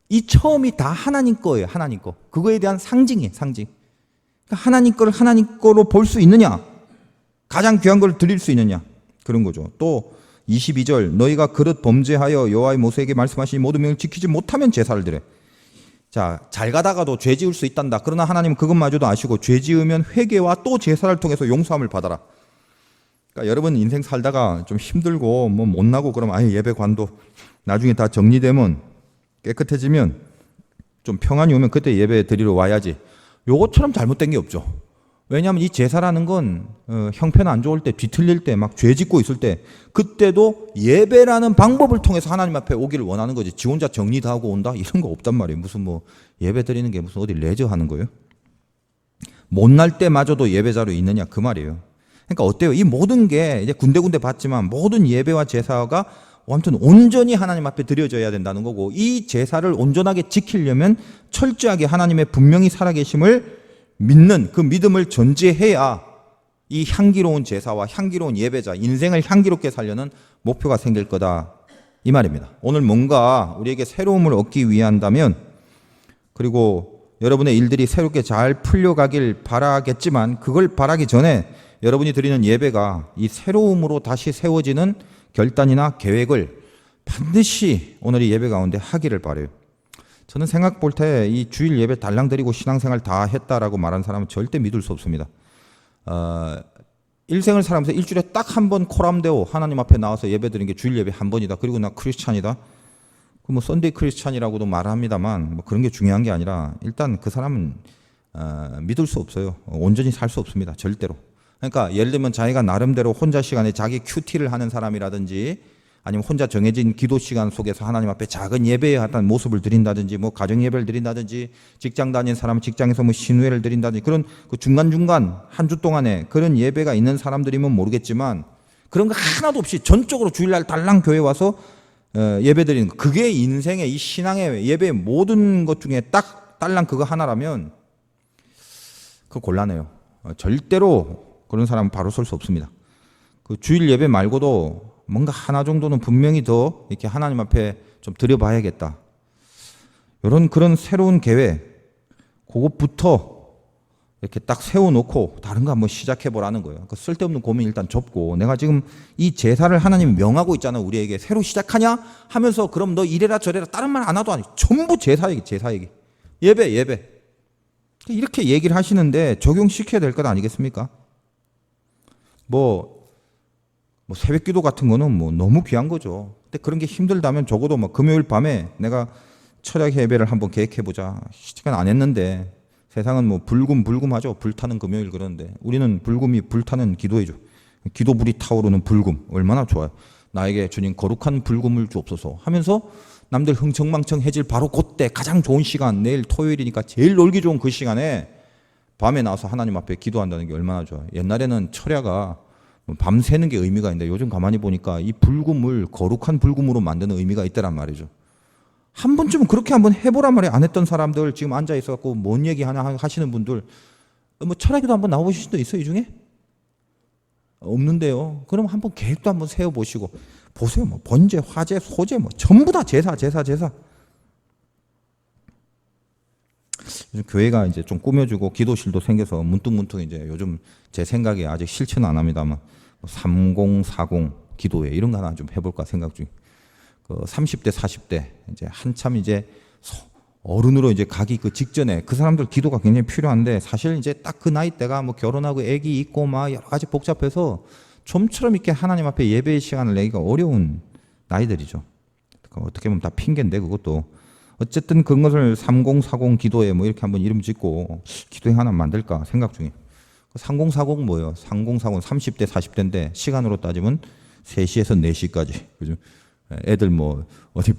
Speaker 1: 이 처음이 다 하나님 거예요. 하나님 거. 그거에 대한 상징이에요. 상징. 그러니까 하나님 거를 하나님 거로 볼 수 있느냐? 가장 귀한 걸 드릴 수 있느냐? 그런 거죠. 또 22절 너희가 그릇 범죄하여 여호와의 모세에게 말씀하신 모든 명을 지키지 못하면 제사를 드려. 자, 잘 가다가도 죄 지을 수 있단다. 그러나 하나님은 그것마저도 아시고 죄 지으면 회개와 또 제사를 통해서 용서함을 받아라. 그러니까 여러분 인생 살다가 좀 힘들고 뭐 못나고 그러면 아예 예배관도 나중에 다 정리되면 깨끗해지면 좀 평안이 오면 그때 예배 드리러 와야지. 요것처럼 잘못된 게 없죠. 왜냐하면 이 제사라는 건 형편 안 좋을 때 뒤틀릴 때 막 죄 짓고 있을 때 그때도 예배라는 방법을 통해서 하나님 앞에 오기를 원하는 거지. 지 혼자 정리 다 하고 온다? 이런 거 없단 말이에요. 무슨 뭐 예배 드리는 게 무슨 어디 레저 하는 거예요? 못날 때마저도 예배자로 있느냐 그 말이에요. 그러니까 어때요? 이 모든 게 이제 군데군데 봤지만 모든 예배와 제사가 아무튼 온전히 하나님 앞에 드려져야 된다는 거고 이 제사를 온전하게 지키려면 철저하게 하나님의 분명히 살아계심을 믿는 그 믿음을 전제해야 이 향기로운 제사와 향기로운 예배자, 인생을 향기롭게 살려는 목표가 생길 거다. 이 말입니다. 오늘 뭔가 우리에게 새로움을 얻기 위한다면 그리고 여러분의 일들이 새롭게 잘 풀려가길 바라겠지만 그걸 바라기 전에 여러분이 드리는 예배가 이 새로움으로 다시 세워지는 결단이나 계획을 반드시 오늘 이 예배 가운데 하기를 바라요. 저는 생각 볼 때 이 주일 예배 달랑 드리고 신앙생활 다 했다라고 말하는 사람은 절대 믿을 수 없습니다. 일생을 살아면서 일주일에 딱 한 번 코람데오 하나님 앞에 나와서 예배 드리는 게 주일 예배 한 번이다. 그리고 나 크리스찬이다. 그 뭐 썬데이 크리스찬이라고도 말합니다만 뭐 그런 게 중요한 게 아니라 일단 그 사람은 믿을 수 없어요. 온전히 살 수 없습니다. 절대로. 그러니까 예를 들면 자기가 나름대로 혼자 시간에 자기 큐티를 하는 사람이라든지 아니면 혼자 정해진 기도 시간 속에서 하나님 앞에 작은 예배에 하던 모습을 드린다든지 뭐 가정 예배를 드린다든지 직장 다니는 사람은 직장에서 뭐 신회를 드린다든지 그런 그 중간중간 한 주 동안에 그런 예배가 있는 사람들이면 모르겠지만 그런 거 하나도 없이 전적으로 주일날 달랑 교회 와서 예배 드리는 거 그게 인생의 이 신앙의 예배의 모든 것 중에 딱 달랑 그거 하나라면 그거 곤란해요. 절대로 그런 사람은 바로 설 수 없습니다. 그 주일 예배 말고도 뭔가 하나 정도는 분명히 더 이렇게 하나님 앞에 좀 드려봐야겠다. 이런 그런 새로운 계획, 그것부터 이렇게 딱 세워놓고 다른 거 한번 시작해보라는 거예요. 그 쓸데없는 고민 일단 접고 내가 지금 이 제사를 하나님 명하고 있잖아. 우리에게 새로 시작하냐 하면서 그럼 너 이래라 저래라 다른 말 안 하도 아니고 전부 제사 얘기, 제사 얘기. 예배. 이렇게 얘기를 하시는데 적용시켜야 될 것 아니겠습니까? 뭐 새벽 기도 같은 거는 뭐 너무 귀한 거죠. 근데 그런 게 힘들다면 적어도 뭐 금요일 밤에 내가 철학 예배를 한번 계획해보자. 시간 안 했는데 세상은 뭐 불금하죠. 불타는 금요일 그러는데 우리는 불금이 불타는 기도해줘. 기도불이 타오르는 불금 얼마나 좋아요. 나에게 주님 거룩한 불금을 주옵소서 하면서 남들 흥청망청해질 바로 그때 가장 좋은 시간 내일 토요일이니까 제일 놀기 좋은 그 시간에 밤에 나와서 하나님 앞에 기도한다는 게 얼마나 좋아요. 옛날에는 철야가 밤새는 게 의미가 있는데 요즘 가만히 보니까 이 불금을 거룩한 불금으로 만드는 의미가 있다란 말이죠. 한 번쯤은 그렇게 한번 해보란 말이에요. 안 했던 사람들 지금 앉아 있어갖고 뭔 얘기 하나 하시는 분들 뭐 철학기도 한번 나와보실 수도 있어요. 이 중에? 없는데요. 그럼 한번 계획도 한번 세워보시고 보세요. 뭐 번제, 화제, 소제 뭐 전부 다 제사. 요즘 교회가 이제 좀 꾸며주고 기도실도 생겨서 문득 이제 요즘 제 생각에 아직 실천은 안 합니다만 3040 기도회 이런 거 하나 좀 해볼까 생각 중. 그 30대, 40대 이제 한참 이제 어른으로 이제 가기 그 직전에 그 사람들 기도가 굉장히 필요한데 사실 이제 딱 그 나이 때가 뭐 결혼하고 아기 있고 막 여러 가지 복잡해서 좀처럼 이렇게 하나님 앞에 예배의 시간을 내기가 어려운 나이들이죠. 어떻게 보면 다 핑계인데 그것도 어쨌든 그것을 3040 기도회 뭐 이렇게 한번 이름 짓고 기도회 하나 만들까 생각 중이에요. 3040 뭐예요? 3040 30대 40대인데 시간으로 따지면 3시에서 4시까지. 그죠? 애들 뭐 어디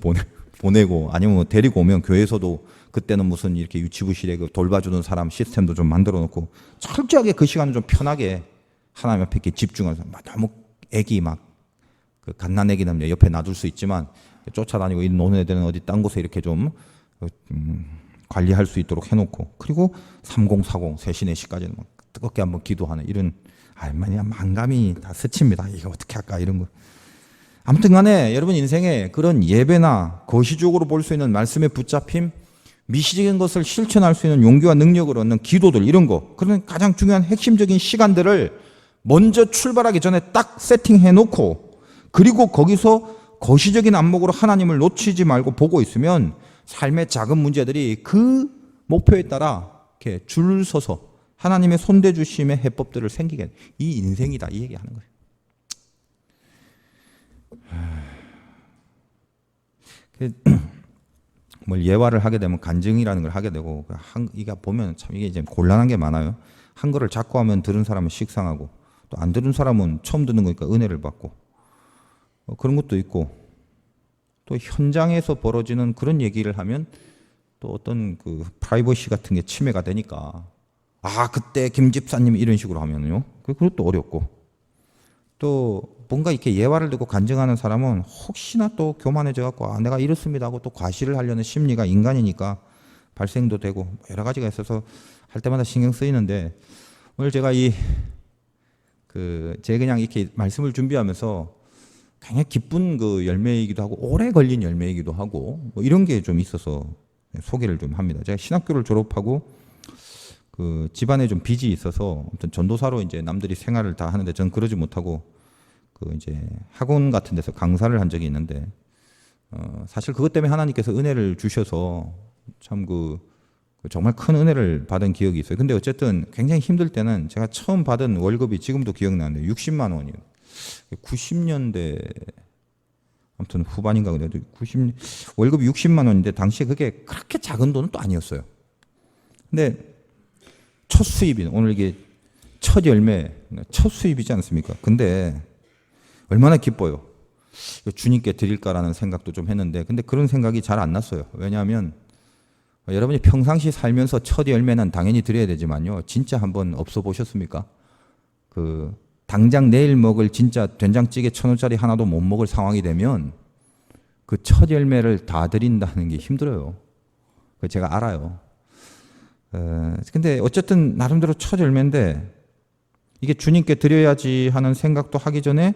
Speaker 1: 보내고 아니면 뭐 데리고 오면 교회에서도 그때는 무슨 이렇게 유치부실에 그 돌봐주는 사람 시스템도 좀 만들어 놓고 철저하게 그 시간을 좀 편하게 하나님 앞에 이렇게 집중해서 너무 애기 막 그 갓난 애기는 옆에 놔둘 수 있지만 쫓아다니고 이 노는 애들은 어디 딴 곳에 이렇게 좀 관리할 수 있도록 해놓고 그리고 3040 3시 4시까지는 막 뜨겁게 한번 기도하는 이런 만감이 다 스칩니다. 이거 어떻게 할까 이런 거. 아무튼 간에 여러분 인생에 그런 예배나 거시적으로 볼 수 있는 말씀에 붙잡힘 미시적인 것을 실천할 수 있는 용기와 능력을 얻는 기도들 이런 거 그런 가장 중요한 핵심적인 시간들을 먼저 출발하기 전에 딱 세팅해 놓고 그리고 거기서 거시적인 안목으로 하나님을 놓치지 말고 보고 있으면 삶의 작은 문제들이 그 목표에 따라 이렇게 줄 서서 하나님의 손대주심의 해법들을 생기게 이 인생이다 이 얘기하는 거예요. 뭘 예화를 하게 되면 간증이라는 걸 하게 되고 이게 보면 참 이게 이제 곤란한 게 많아요. 한 거를 자꾸 하면 들은 사람은 식상하고 또 안 들은 사람은 처음 듣는 거니까 은혜를 받고 그런 것도 있고 또 현장에서 벌어지는 그런 얘기를 하면 또 어떤 그 프라이버시 같은 게 침해가 되니까 그때 김 집사님 이런 식으로 하면요 그것도 어렵고 또 뭔가 이렇게 예화를 듣고 간증하는 사람은 혹시나 또 교만해져 갖고 내가 이렇습니다 하고 또 과시를 하려는 심리가 인간이니까 발생도 되고 여러 가지가 있어서 할 때마다 신경 쓰이는데 오늘 제가 제 그냥 이렇게 말씀을 준비하면서 굉장히 기쁜 그 열매이기도 하고 오래 걸린 열매이기도 하고 뭐 이런 게 좀 있어서 소개를 좀 합니다. 제가 신학교를 졸업하고 그 집안에 좀 빚이 있어서 아무튼 전도사로 이제 남들이 생활을 다 하는데 저는 그러지 못하고 그 이제 학원 같은 데서 강사를 한 적이 있는데 사실 그것 때문에 하나님께서 은혜를 주셔서 참 정말 큰 은혜를 받은 기억이 있어요. 근데 어쨌든 굉장히 힘들 때는 제가 처음 받은 월급이 지금도 기억나는데 60만 원이에요. 90년대 아무튼 후반인가 그래도 월급이 60만 원인데 당시에 그게 그렇게 작은 돈은 또 아니었어요. 근데 첫 수입이 오늘 이게 첫 열매 첫 수입이지 않습니까? 근데 얼마나 기뻐요. 주님께 드릴까라는 생각도 좀 했는데 근데 그런 생각이 잘 안 났어요. 왜냐하면 여러분이 평상시 살면서 첫 열매는 당연히 드려야 되지만요. 진짜 한번 없어 보셨습니까? 당장 내일 먹을 진짜 된장찌개 1,000원짜리 하나도 못 먹을 상황이 되면 그 첫 열매를 다 드린다는 게 힘들어요. 제가 알아요. 근데 어쨌든 나름대로 첫 열매인데 이게 주님께 드려야지 하는 생각도 하기 전에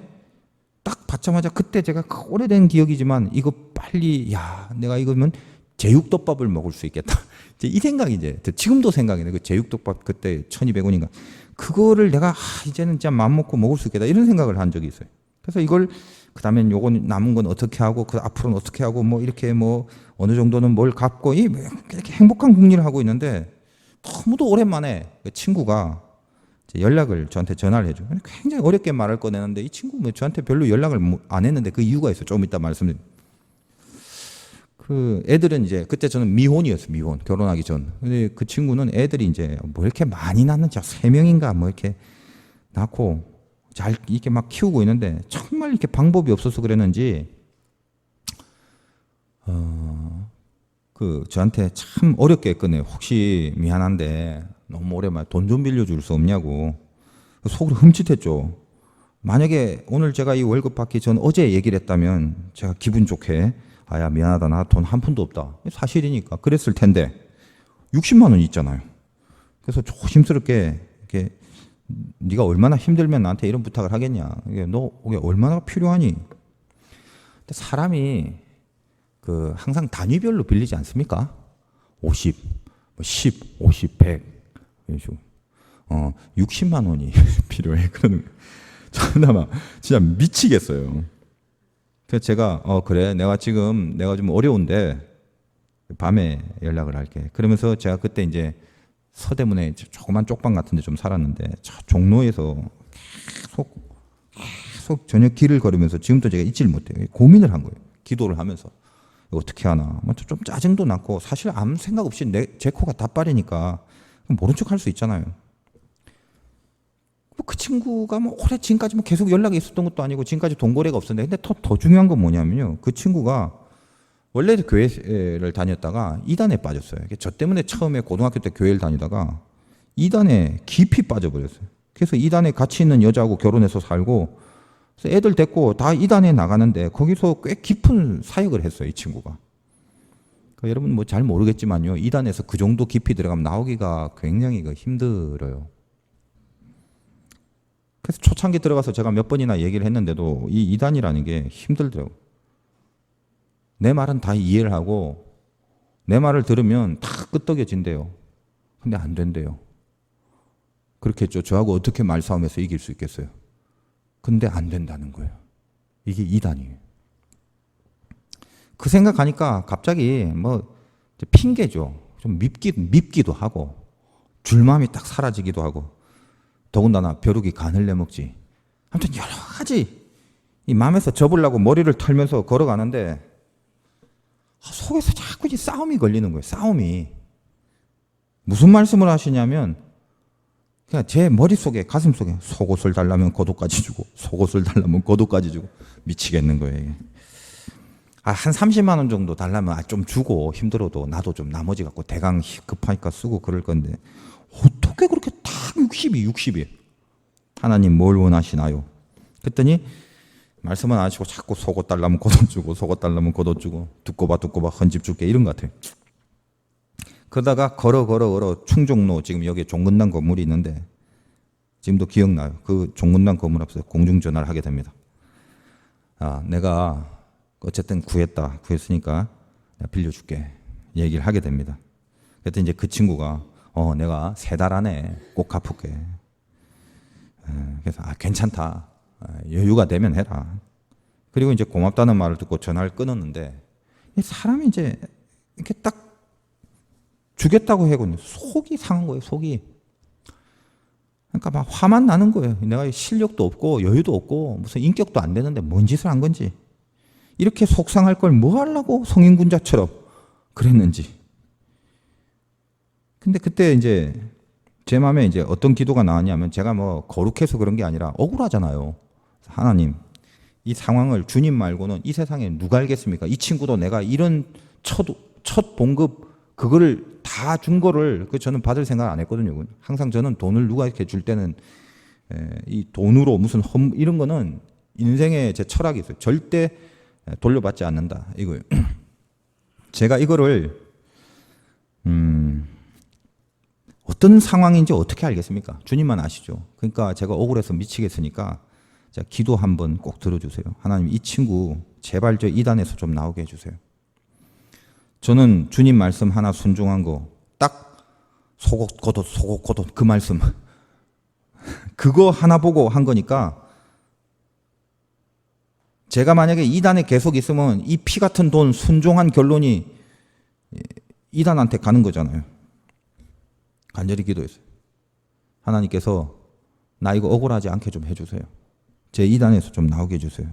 Speaker 1: 딱 받자마자 그때 제가 오래된 기억이지만 이거 빨리 내가 이거면 제육덮밥을 먹을 수 있겠다. 이 생각이 이제 지금도 생각이 나요. 그 제육덮밥 그때 1,200원인가. 그거를 내가 이제는 진짜 마음 먹고 먹을 수 있겠다. 이런 생각을 한 적이 있어요. 그래서 이걸 그다음엔 요건 남은 건 어떻게 하고 그 앞으로는 어떻게 하고 뭐 이렇게 뭐 어느 정도는 뭘 갚고 이렇게 행복한 궁리를 하고 있는데 너무도 오랜만에 그 친구가 연락을 저한테 전화를 해줘. 굉장히 어렵게 말할 꺼내는데 이 친구 뭐 저한테 별로 연락을 안 했는데 그 이유가 있어요. 조금 이따 말씀드릴게요. 그 애들은 이제 그때 저는 미혼이었어요. 미혼 결혼하기 전. 근데 그 친구는 애들이 이제 뭐 이렇게 많이 낳는지 3명인가 뭐 이렇게 낳고 잘 이렇게 막 키우고 있는데 정말 이렇게 방법이 없어서 그랬는지 저한테 참 어렵게 했거든요. 혹시 미안한데 너무 오랜만에 돈 좀 빌려줄 수 없냐고. 속으로 흠칫했죠. 만약에 오늘 제가 이 월급 받기 전 어제 얘기를 했다면 제가 기분 좋게 야 미안하다 나 돈 한 푼도 없다. 사실이니까 그랬을 텐데 60만 원 있잖아요. 그래서 조심스럽게 이렇게 네가 얼마나 힘들면 나한테 이런 부탁을 하겠냐. 너 얼마나 필요하니? 근데 사람이 항상 단위별로 빌리지 않습니까? 50, 10, 50, 100 이런 식으로. 60만 원이 필요해. 그러는 전화 진짜 미치겠어요. 그래서 제가 그래 내가 좀 어려운데 밤에 연락을 할게. 그러면서 제가 그때 이제 서대문에 조그만 쪽방 같은데 좀 살았는데 저 종로에서 계속 저녁 길을 걸으면서 지금도 제가 잊지를 못해요. 고민을 한 거예요. 기도를 하면서 어떻게 하나. 좀 짜증도 났고 사실 아무 생각 없이 제 코가 다 빠리니까 모른 척 할 수 있잖아요. 그 친구가 오래 지금까지 계속 연락이 있었던 것도 아니고 지금까지 동거래가 없었는데 근데 더 중요한 건 뭐냐면요. 그 친구가 원래 교회를 다녔다가 이단에 빠졌어요. 저 때문에 처음에 고등학교 때 교회를 다니다가 이단에 깊이 빠져버렸어요. 그래서 이단에 같이 있는 여자하고 결혼해서 살고 그래서 애들 데리고 다 이단에 나가는데 거기서 꽤 깊은 사역을 했어요. 이 친구가. 그러니까 여러분 잘 모르겠지만요. 이단에서 그 정도 깊이 들어가면 나오기가 굉장히 힘들어요. 그래서 초창기 들어가서 제가 몇 번이나 얘기를 했는데도 이 이단이라는 게 힘들더라고요. 내 말은 다 이해를 하고 내 말을 들으면 다 끄떡여진대요. 근데 안 된대요. 그렇겠죠. 저하고 어떻게 말싸움해서 이길 수 있겠어요. 근데 안 된다는 거예요. 이게 이단이에요. 그 생각하니까 갑자기 핑계죠. 좀 밉기도 하고 줄마음이 딱 사라지기도 하고 더군다나 벼룩이 간을 내먹지. 아무튼 여러 가지 이 마음에서 접으려고 머리를 털면서 걸어가는데 속에서 자꾸 이 싸움이 걸리는 거예요. 싸움이. 무슨 말씀을 하시냐면 그냥 제 머릿속에 가슴속에 속옷을 달라면 겉옷까지 주고 속옷을 달라면 겉옷까지 주고 미치겠는 거예요. 한 30만 원 정도 달라면 좀 주고 힘들어도 나도 좀 나머지 갖고 대강 급하니까 쓰고 그럴 건데 어떻게 그렇게 딱 60이 하나님 뭘 원하시나요? 그랬더니 말씀은 안 하시고 자꾸 속옷 달라면 겉옷 주고 속옷 달라면 겉옷 주고 두꺼 봐 헌집 줄게 이런 것 같아요. 그러다가 걸어 충종로 지금 여기 종근당 건물이 있는데 지금도 기억나요. 그 종근당 건물 앞에서 공중전화를 하게 됩니다. 내가 어쨌든 구했으니까 내가 빌려줄게 얘기를 하게 됩니다. 그랬더니 이제 그 친구가 내가 3달 안에 꼭 갚을게. 그래서 괜찮다. 여유가 되면 해라. 그리고 이제 고맙다는 말을 듣고 전화를 끊었는데 사람이 이제 이렇게 딱 주겠다고 해고 속이 상한 거예요. 속이. 그러니까 막 화만 나는 거예요. 내가 실력도 없고 여유도 없고 무슨 인격도 안 되는데 뭔 짓을 한 건지. 이렇게 속상할 걸 뭐 하려고 성인군자처럼 그랬는지. 근데 그때 이제 제 마음에 이제 어떤 기도가 나왔냐면 제가 거룩해서 그런 게 아니라 억울하잖아요. 하나님, 이 상황을 주님 말고는 이 세상에 누가 알겠습니까? 이 친구도 내가 이런 첫 봉급 그거를 다 준 거를 저는 받을 생각 안 했거든요. 항상 저는 돈을 누가 이렇게 줄 때는 이 돈으로 무슨 이런 거는 인생의 제 철학이 있어요. 절대 돌려받지 않는다. 이거예요. 제가 이거를 어떤 상황인지 어떻게 알겠습니까? 주님만 아시죠. 그러니까 제가 억울해서 미치겠으니까 자, 기도 한번 꼭 들어주세요. 하나님 이 친구 제발 저 이단에서 좀 나오게 해주세요. 저는 주님 말씀 하나 순종한 거 딱 속옷 겉옷 그 말씀 그거 하나 보고 한 거니까 제가 만약에 이단에 계속 있으면 이 피 같은 돈 순종한 결론이 이단한테 가는 거잖아요. 간절히 기도했어요. 하나님께서 나 이거 억울하지 않게 좀 해주세요. 제 이단에서 좀 나오게 해주세요.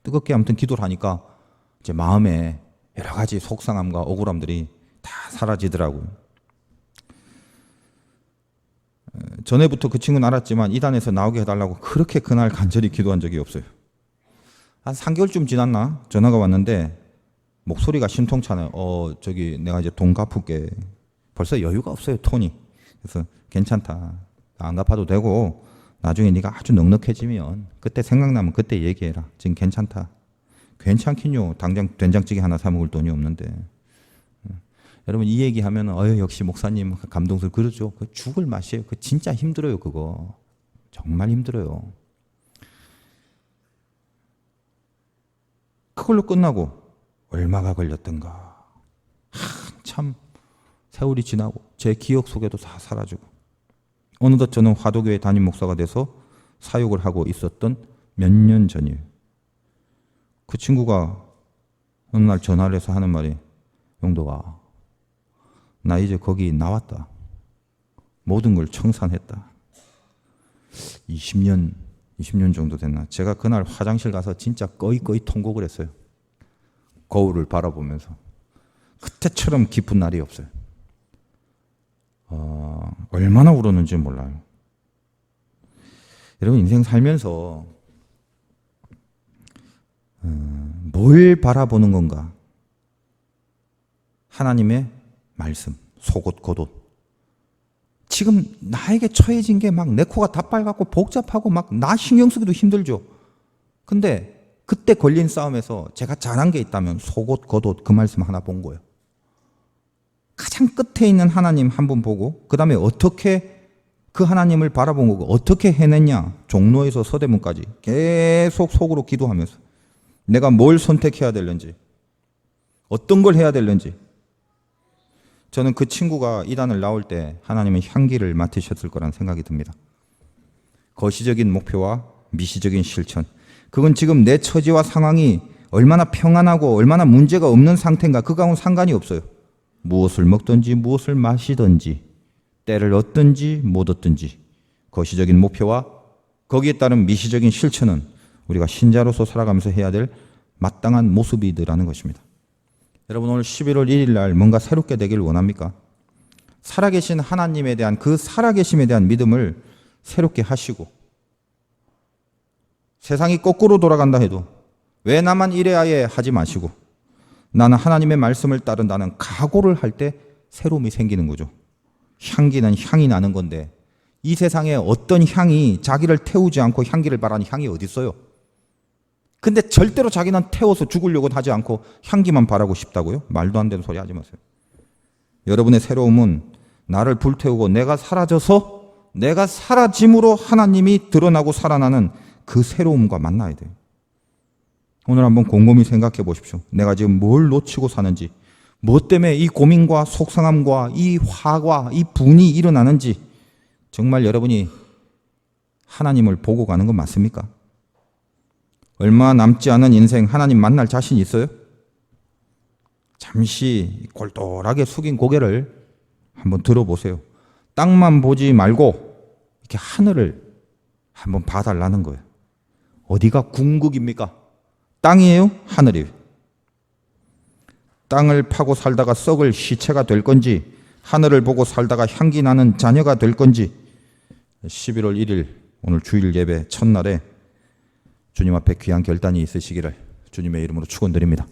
Speaker 1: 뜨겁게 아무튼 기도를 하니까 제 마음에 여러 가지 속상함과 억울함들이 다 사라지더라고요. 전에부터 그 친구는 알았지만 이단에서 나오게 해달라고 그렇게 그날 간절히 기도한 적이 없어요. 한 3개월쯤 지났나 전화가 왔는데 목소리가 신통찮아요. 저기 내가 이제 돈 갚을게. 벌써 여유가 없어요, 톤이. 그래서 괜찮다. 안 갚아도 되고 나중에 네가 아주 넉넉해지면 그때 생각나면 그때 얘기해라. 지금 괜찮다. 괜찮긴요. 당장 된장찌개 하나 사 먹을 돈이 없는데. 여러분 이 얘기하면 역시 목사님 감동스러워. 그러죠. 그 죽을 맛이에요. 그 진짜 힘들어요. 그거 정말 힘들어요. 그걸로 끝나고 얼마가 걸렸던가. 한참 세월이 지나고 제 기억 속에도 다 사라지고 어느덧 저는 화도교회 담임 목사가 돼서 사육을 하고 있었던 몇 년 전이에요. 그 친구가 어느 날 전화를 해서 하는 말이, 용도가 나 이제 거기 나왔다. 모든 걸 청산했다. 20년 정도 됐나. 제가 그날 화장실 가서 진짜 꺼이꺼이 통곡을 했어요. 거울을 바라보면서. 그때처럼 기쁜 날이 없어요. 얼마나 울었는지 몰라요. 여러분, 인생 살면서 뭘 바라보는 건가? 하나님의 말씀, 속옷, 겉옷. 지금 나에게 처해진 게 막 내 코가 다 빨갛고 복잡하고 막 나 신경 쓰기도 힘들죠. 근데 그때 걸린 싸움에서 제가 잘한 게 있다면 속옷, 겉옷 그 말씀 하나 본 거예요. 가장 끝에 있는 하나님 한 분 보고 그 다음에 어떻게 그 하나님을 바라본 거고 어떻게 해냈냐. 종로에서 서대문까지 계속 속으로 기도하면서 내가 뭘 선택해야 되는지, 어떤 걸 해야 되는지. 저는 그 친구가 이단을 나올 때 하나님은 향기를 맡으셨을 거란 생각이 듭니다. 거시적인 목표와 미시적인 실천. 그건 지금 내 처지와 상황이 얼마나 평안하고 얼마나 문제가 없는 상태인가 그거하고는 상관이 없어요. 무엇을 먹든지 무엇을 마시든지 때를 얻든지 못 얻든지 거시적인 목표와 거기에 따른 미시적인 실천은 우리가 신자로서 살아가면서 해야 될 마땅한 모습이더라는 것입니다. 여러분, 오늘 11월 1일 날 뭔가 새롭게 되길 원합니까? 살아계신 하나님에 대한 그 살아계심에 대한 믿음을 새롭게 하시고, 세상이 거꾸로 돌아간다 해도 왜 나만 이래야 해 하지 마시고, 나는 하나님의 말씀을 따른다는 각오를 할 때 새로움이 생기는 거죠. 향기는 향이 나는 건데 이 세상에 어떤 향이 자기를 태우지 않고 향기를 바라는 향이 어디 있어요? 근데 절대로 자기는 태워서 죽으려고 하지 않고 향기만 바라고 싶다고요? 말도 안 되는 소리 하지 마세요. 여러분의 새로움은 나를 불태우고 내가 사라져서 내가 사라짐으로 하나님이 드러나고 살아나는 그 새로움과 만나야 돼요. 오늘 한번 곰곰이 생각해 보십시오. 내가 지금 뭘 놓치고 사는지, 무엇 때문에 이 고민과 속상함과 이 화와 이 분이 일어나는지, 정말 여러분이 하나님을 보고 가는 건 맞습니까? 얼마 남지 않은 인생 하나님 만날 자신 있어요? 잠시 골똘하게 숙인 고개를 한번 들어보세요. 땅만 보지 말고 이렇게 하늘을 한번 봐달라는 거예요. 어디가 궁극입니까? 땅이에요? 하늘이에요? 땅을 파고 살다가 썩을 시체가 될 건지, 하늘을 보고 살다가 향기 나는 자녀가 될 건지, 11월 1일 오늘 주일 예배 첫날에 주님 앞에 귀한 결단이 있으시기를 주님의 이름으로 축원드립니다.